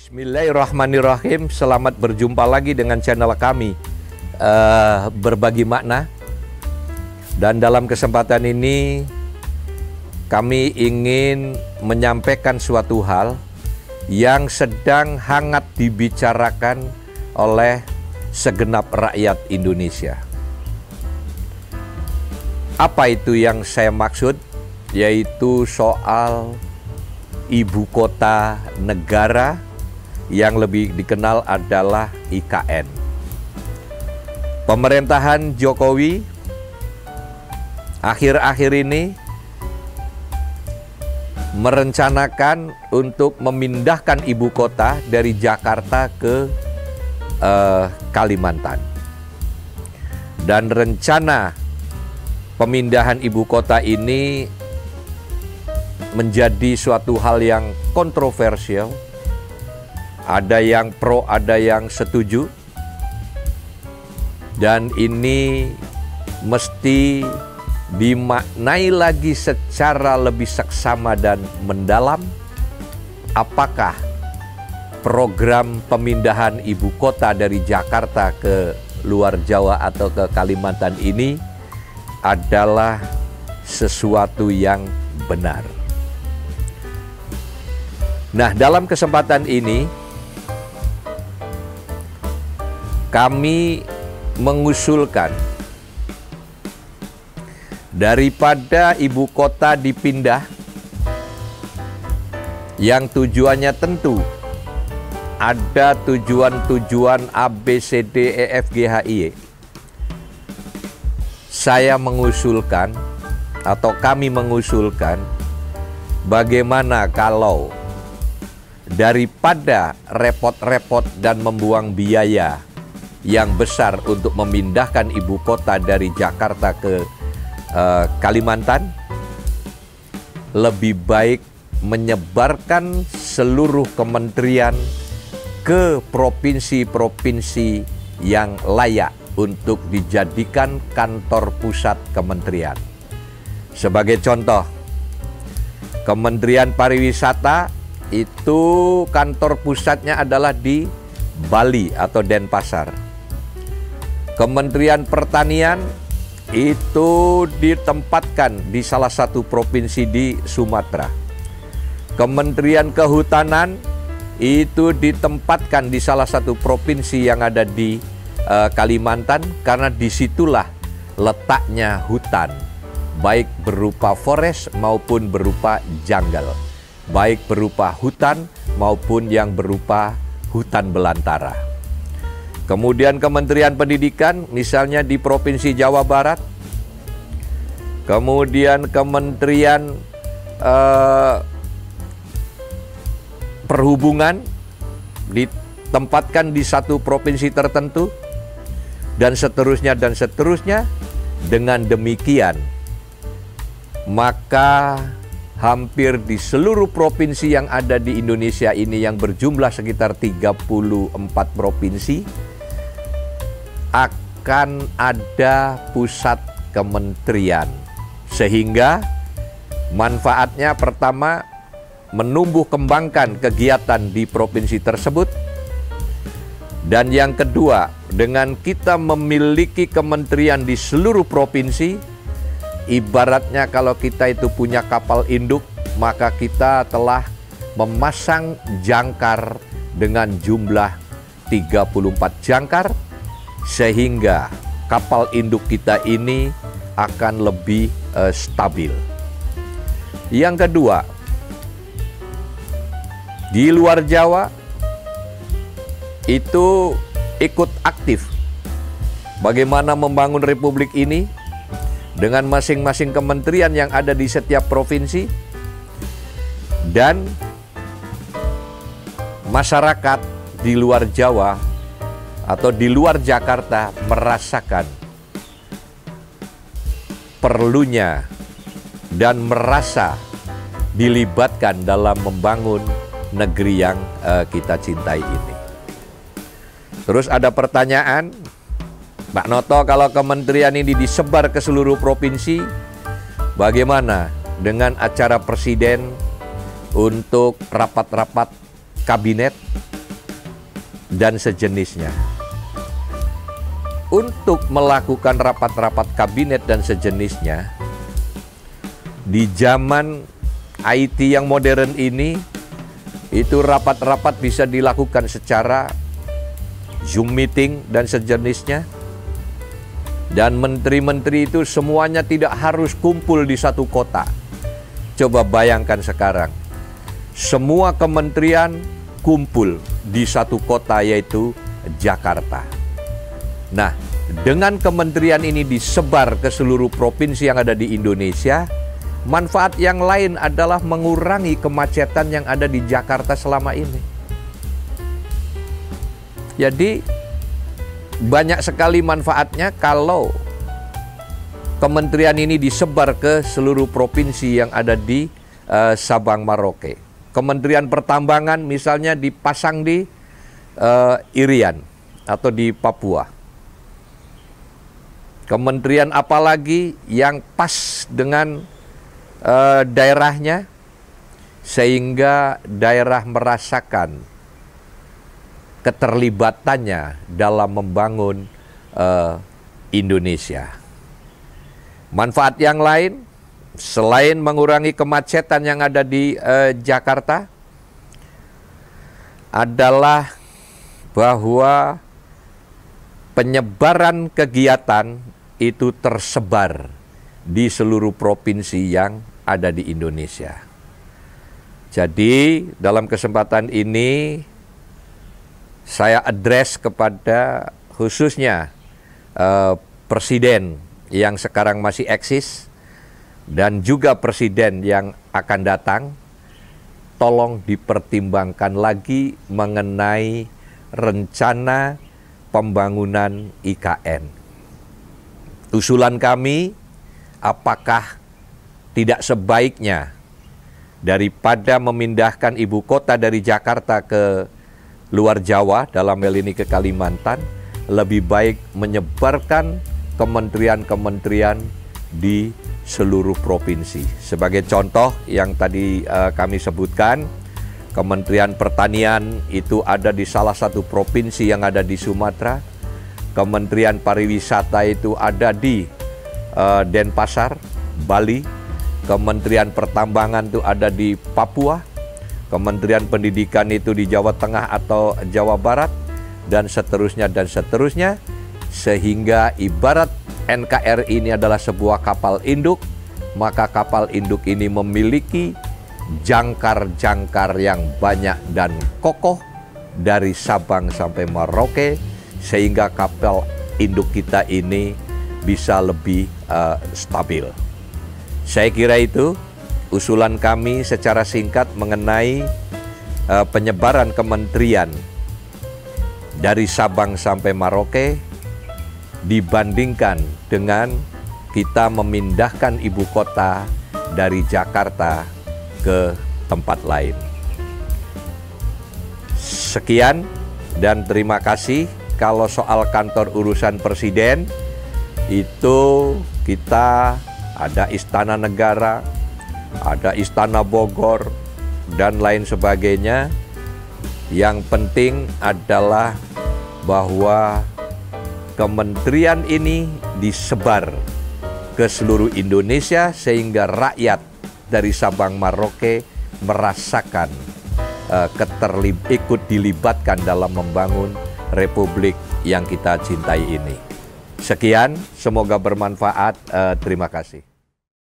Bismillahirrahmanirrahim. Selamat berjumpa lagi dengan channel kami Berbagi Makna. Dan dalam kesempatan ini kami ingin menyampaikan suatu hal yang sedang hangat dibicarakan oleh segenap rakyat Indonesia. Apa itu yang saya maksud? Yaitu soal ibu kota negara yang lebih dikenal adalah IKN. Pemerintahan Jokowi akhir-akhir ini merencanakan untuk memindahkan ibu kota dari Jakarta ke Kalimantan. Dan rencana pemindahan ibu kota ini menjadi suatu hal yang kontroversial. Ada yang pro, ada yang setuju. Dan ini mesti dimaknai lagi secara lebih seksama dan mendalam. Apakah program pemindahan ibu kota dari Jakarta ke luar Jawa atau ke Kalimantan ini adalah sesuatu yang benar. Nah, dalam kesempatan ini kami mengusulkan daripada ibu kota dipindah yang tujuannya tentu ada tujuan-tujuan A, B, C, D, E, F, G, H, I, E. Saya mengusulkan atau kami mengusulkan bagaimana kalau daripada repot-repot dan membuang biaya yang besar untuk memindahkan ibu kota dari Jakarta ke Kalimantan, lebih baik menyebarkan seluruh kementerian ke provinsi-provinsi yang layak untuk dijadikan kantor pusat kementerian. Sebagai contoh, Kementerian Pariwisata itu kantor pusatnya adalah di Bali atau Denpasar. Kementerian Pertanian itu ditempatkan di salah satu provinsi di Sumatera. Kementerian Kehutanan itu ditempatkan di salah satu provinsi yang ada di Kalimantan, karena disitulah letaknya hutan, baik berupa forest maupun berupa jungle, baik berupa hutan maupun yang berupa hutan belantara. Kemudian Kementerian Pendidikan misalnya di Provinsi Jawa Barat. Kemudian Kementerian Perhubungan ditempatkan di satu provinsi tertentu, dan seterusnya dan seterusnya. Dengan demikian, maka hampir di seluruh provinsi yang ada di Indonesia ini yang berjumlah sekitar 34 provinsi akan ada pusat kementerian. Sehingga manfaatnya pertama, menumbuh kembangkan kegiatan di provinsi tersebut. Dan yang kedua, dengan kita memiliki kementerian di seluruh provinsi, ibaratnya kalau kita itu punya kapal induk, maka kita telah memasang jangkar dengan jumlah 34 jangkar, sehingga kapal induk kita ini akan lebih stabil. Yang kedua, di luar Jawa itu ikut aktif bagaimana membangun republik ini dengan masing-masing kementerian yang ada di setiap provinsi, dan masyarakat di luar Jawa atau di luar Jakarta merasakan perlunya dan merasa dilibatkan dalam membangun negeri yang kita cintai ini. Terus ada pertanyaan, Pak Noto, kalau kementerian ini disebar ke seluruh provinsi, bagaimana dengan acara presiden untuk rapat-rapat kabinet dan sejenisnya. Untuk melakukan rapat-rapat kabinet dan sejenisnya, di zaman IT yang modern ini, itu rapat-rapat bisa dilakukan secara Zoom meeting dan sejenisnya. Dan menteri-menteri itu semuanya tidak harus kumpul di satu kota. Coba bayangkan sekarang, semua kementerian kumpul di satu kota, yaitu Jakarta. Nah, dengan kementerian ini disebar ke seluruh provinsi yang ada di Indonesia, manfaat yang lain adalah mengurangi kemacetan yang ada di Jakarta selama ini. Jadi, banyak sekali manfaatnya kalau kementerian ini disebar ke seluruh provinsi yang ada di Sabang Merauke. Kementerian Pertambangan misalnya dipasang di Irian atau di Papua. Kementerian apalagi yang pas dengan daerahnya, sehingga daerah merasakan keterlibatannya dalam membangun Indonesia. Manfaat yang lain, selain mengurangi kemacetan yang ada di Jakarta, adalah bahwa penyebaran kegiatan itu tersebar di seluruh provinsi yang ada di Indonesia. Jadi dalam kesempatan ini saya address kepada khususnya presiden yang sekarang masih eksis dan juga presiden yang akan datang, tolong dipertimbangkan lagi mengenai rencana pembangunan IKN. Usulan kami, apakah tidak sebaiknya daripada memindahkan ibu kota dari Jakarta ke luar Jawa, dalam hal ini ke Kalimantan, lebih baik menyebarkan kementerian-kementerian di seluruh provinsi. Sebagai contoh yang tadi kami sebutkan, Kementerian Pertanian itu ada di salah satu provinsi yang ada di Sumatera. Kementerian Pariwisata itu ada di Denpasar, Bali. Kementerian Pertambangan itu ada di Papua. Kementerian Pendidikan itu di Jawa Tengah atau Jawa Barat, dan seterusnya dan seterusnya. Sehingga ibarat NKRI ini adalah sebuah kapal induk, maka kapal induk ini memiliki jangkar-jangkar yang banyak dan kokoh dari Sabang sampai Merauke, sehingga kapal induk kita ini bisa lebih stabil. Saya kira itu usulan kami secara singkat mengenai penyebaran kementerian dari Sabang sampai Merauke dibandingkan dengan kita memindahkan ibu kota dari Jakarta ke tempat lain. Sekian dan terima kasih. Kalau soal kantor urusan presiden, itu kita ada Istana Negara, ada Istana Bogor, dan lain sebagainya. Yang penting adalah bahwa kementerian ini disebar ke seluruh Indonesia sehingga rakyat dari Sabang Merauke merasakan ikut dilibatkan dalam membangun Republik yang kita cintai ini. Sekian, semoga bermanfaat. Terima kasih.